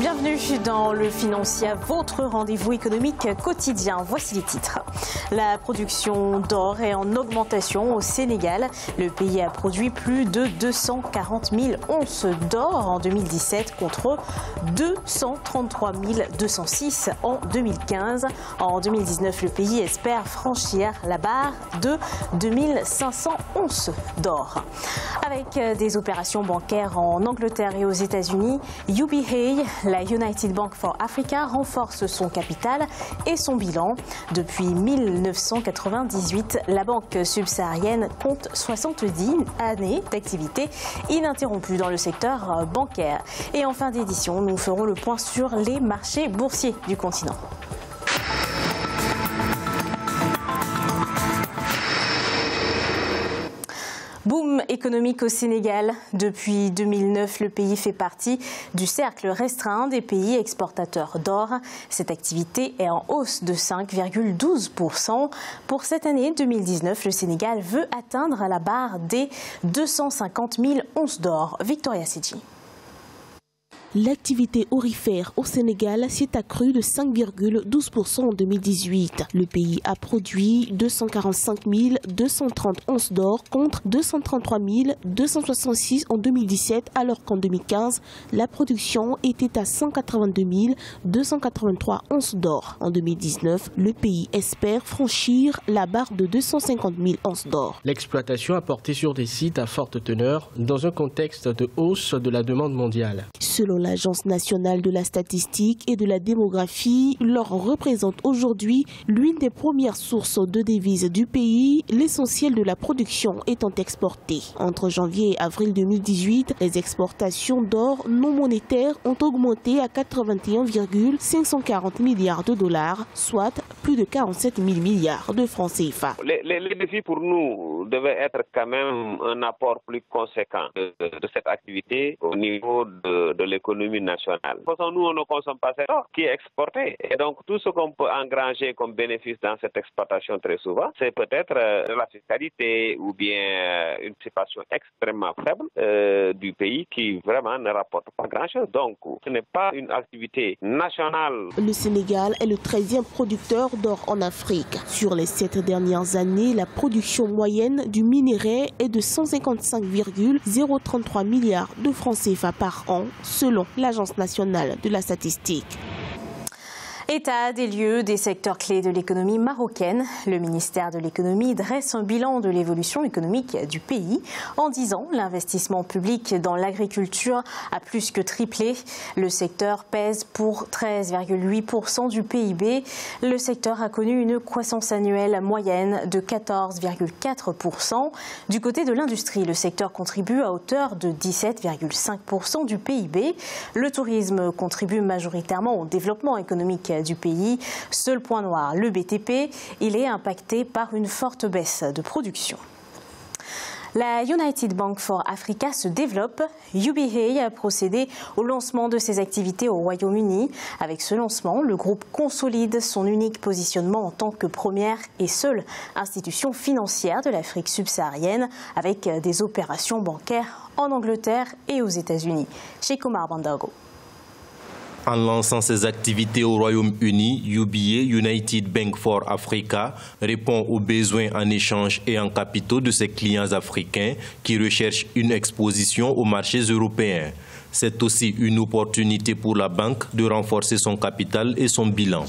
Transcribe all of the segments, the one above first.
Bienvenue dans le Financier, votre rendez-vous économique quotidien. Voici les titres. La production d'or est en augmentation au Sénégal. Le pays a produit plus de 240 000 onces d'or en 2017 contre 233 206 en 2015. En 2019, le pays espère franchir la barre de 2500 onces d'or. Avec des opérations bancaires en Angleterre et aux États-Unis, UBA, la United Bank for Africa, renforce son capital et son bilan. Depuis 1998, la banque subsaharienne compte 70 années d'activité ininterrompue dans le secteur bancaire. Et en fin d'édition, nous ferons le point sur les marchés boursiers du continent. Boom économique au Sénégal. Depuis 2009, le pays fait partie du cercle restreint des pays exportateurs d'or. Cette activité est en hausse de 5,12%. Pour cette année 2019, le Sénégal veut atteindre la barre des 250 000 onces d'or. Victoria Sedji. L'activité aurifère au Sénégal s'est accrue de 5,12% en 2018. Le pays a produit 245 230 onces d'or contre 233 266 en 2017, alors qu'en 2015, la production était à 182 283 onces d'or. En 2019, le pays espère franchir la barre de 250 000 onces d'or. L'exploitation a porté sur des sites à forte teneur dans un contexte de hausse de la demande mondiale. Selon l'Agence nationale de la statistique et de la démographie, l'or représente aujourd'hui l'une des premières sources de devises du pays, l'essentiel de la production étant exporté. Entre janvier et avril 2018, les exportations d'or non monétaires ont augmenté à 81,540 milliards de dollars, soit plus de 47 000 milliards de francs CFA. Les défis pour nous devaient être quand même un apport plus conséquent de cette activité au niveau de l'économie nationale. De toute façon, nous, on ne consomme pas cet or qui est exporté. Et donc, tout ce qu'on peut engranger comme bénéfice dans cette exportation très souvent, c'est peut-être la fiscalité ou bien une situation extrêmement faible du pays qui vraiment ne rapporte pas grand-chose. Donc, ce n'est pas une activité nationale. Le Sénégal est le 13e producteur d'or en Afrique. Sur les 7 dernières années, la production moyenne du minerai est de 155,033 milliards de francs CFA par an, selon l'Agence nationale de la statistique. État des lieux des secteurs clés de l'économie marocaine. Le ministère de l'économie dresse un bilan de l'évolution économique du pays. En 10 ans, l'investissement public dans l'agriculture a plus que triplé. Le secteur pèse pour 13,8% du PIB. Le secteur a connu une croissance annuelle moyenne de 14,4%. Du côté de l'industrie, le secteur contribue à hauteur de 17,5% du PIB. Le tourisme contribue majoritairement au développement économique du pays. Seul point noir, le BTP, il est impacté par une forte baisse de production. La United Bank for Africa se développe. UBA a procédé au lancement de ses activités au Royaume-Uni. Avec ce lancement, le groupe consolide son unique positionnement en tant que première et seule institution financière de l'Afrique subsaharienne, avec des opérations bancaires en Angleterre et aux États-Unis. Cheikh Omar Bandago. En lançant ses activités au Royaume-Uni, UBA, United Bank for Africa, répond aux besoins en échange et en capitaux de ses clients africains qui recherchent une exposition aux marchés européens. C'est aussi une opportunité pour la banque de renforcer son capital et son bilan.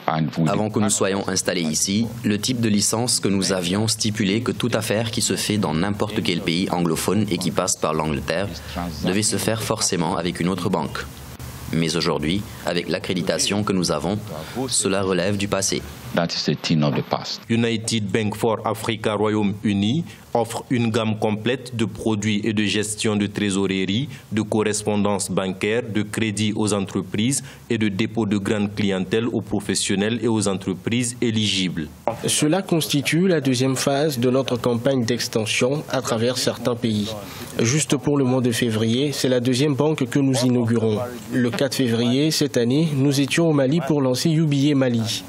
Avant que nous soyons installés ici, le type de licence que nous avions stipulé que toute affaire qui se fait dans n'importe quel pays anglophone et qui passe par l'Angleterre devait se faire forcément avec une autre banque. Mais aujourd'hui, avec l'accréditation que nous avons, cela relève du passé. United Bank for Africa Royaume-Uni offre une gamme complète de produits et de gestion de trésorerie, de correspondance bancaire, de crédit aux entreprises et de dépôt de grande clientèle aux professionnels et aux entreprises éligibles. Cela constitue la deuxième phase de notre campagne d'extension à travers certains pays. Juste pour le mois de février, c'est la deuxième banque que nous inaugurons. Le 4 février, cette année, nous étions au Mali pour lancer UBA Mali.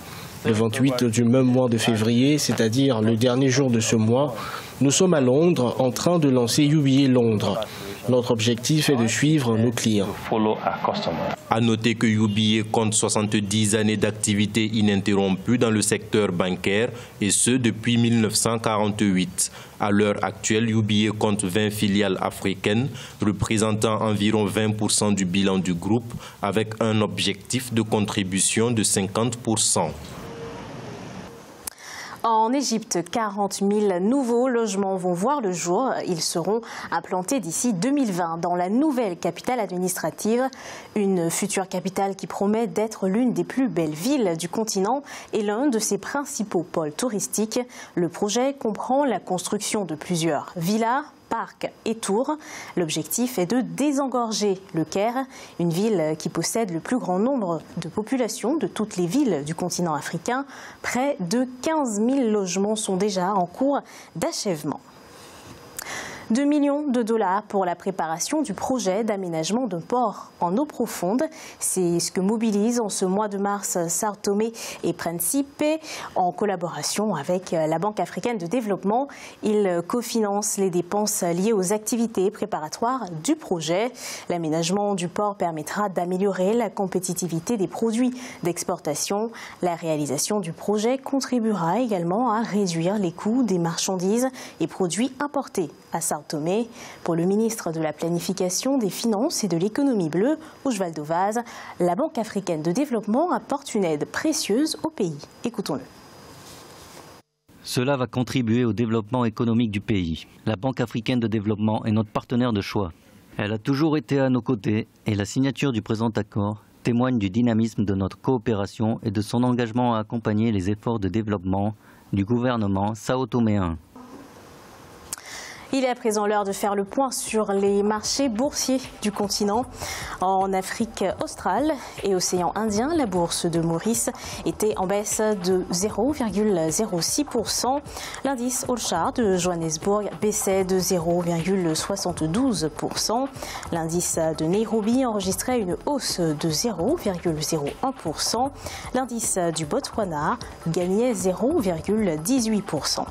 Le 28 du même mois de février, c'est-à-dire le dernier jour de ce mois, nous sommes à Londres en train de lancer UBA Londres. Notre objectif est de suivre nos clients. À noter que UBA compte 70 années d'activité ininterrompue dans le secteur bancaire et ce depuis 1948. À l'heure actuelle, UBA compte 20 filiales africaines représentant environ 20% du bilan du groupe avec un objectif de contribution de 50%. En Égypte, 40 000 nouveaux logements vont voir le jour. Ils seront implantés d'ici 2020 dans la nouvelle capitale administrative. Une future capitale qui promet d'être l'une des plus belles villes du continent et l'un de ses principaux pôles touristiques. Le projet comprend la construction de plusieurs villas, parcs et tours. L'objectif est de désengorger le Caire, une ville qui possède le plus grand nombre de populations de toutes les villes du continent africain. Près de 15 000 logements sont déjà en cours d'achèvement. 2 millions de dollars pour la préparation du projet d'aménagement d'un port en eau profonde. C'est ce que mobilise en ce mois de mars Sao Tomé et Principe en collaboration avec la Banque africaine de développement. Il cofinance les dépenses liées aux activités préparatoires du projet. L'aménagement du port permettra d'améliorer la compétitivité des produits d'exportation. La réalisation du projet contribuera également à réduire les coûts des marchandises et produits importés à Sao Tomé. Pour le ministre de la Planification, des Finances et de l'Économie bleue, Osvaldo Vaz, la Banque africaine de développement apporte une aide précieuse au pays. Écoutons-le. Cela va contribuer au développement économique du pays. La Banque africaine de développement est notre partenaire de choix. Elle a toujours été à nos côtés et la signature du présent accord témoigne du dynamisme de notre coopération et de son engagement à accompagner les efforts de développement du gouvernement sao-toméen. Il est à présent l'heure de faire le point sur les marchés boursiers du continent. En Afrique australe et océan Indien, la bourse de Maurice était en baisse de 0,06%. L'indice All Share de Johannesburg baissait de 0,72%. L'indice de Nairobi enregistrait une hausse de 0,01%. L'indice du Botswana gagnait 0,18%.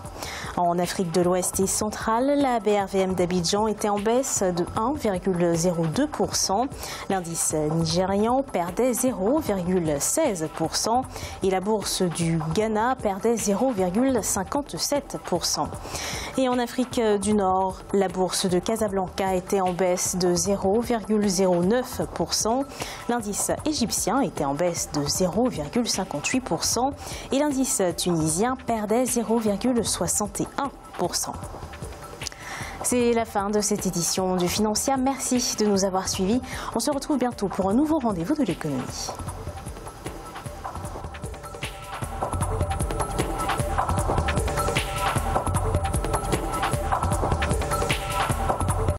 En Afrique de l'Ouest et centrale, la BRVM d'Abidjan était en baisse de 1,02%. L'indice nigérian perdait 0,16% et la bourse du Ghana perdait 0,57%. Et en Afrique du Nord, la bourse de Casablanca était en baisse de 0,09%. L'indice égyptien était en baisse de 0,58% et l'indice tunisien perdait 0,61%. C'est la fin de cette édition du Financial. Merci de nous avoir suivis. On se retrouve bientôt pour un nouveau rendez-vous de l'économie.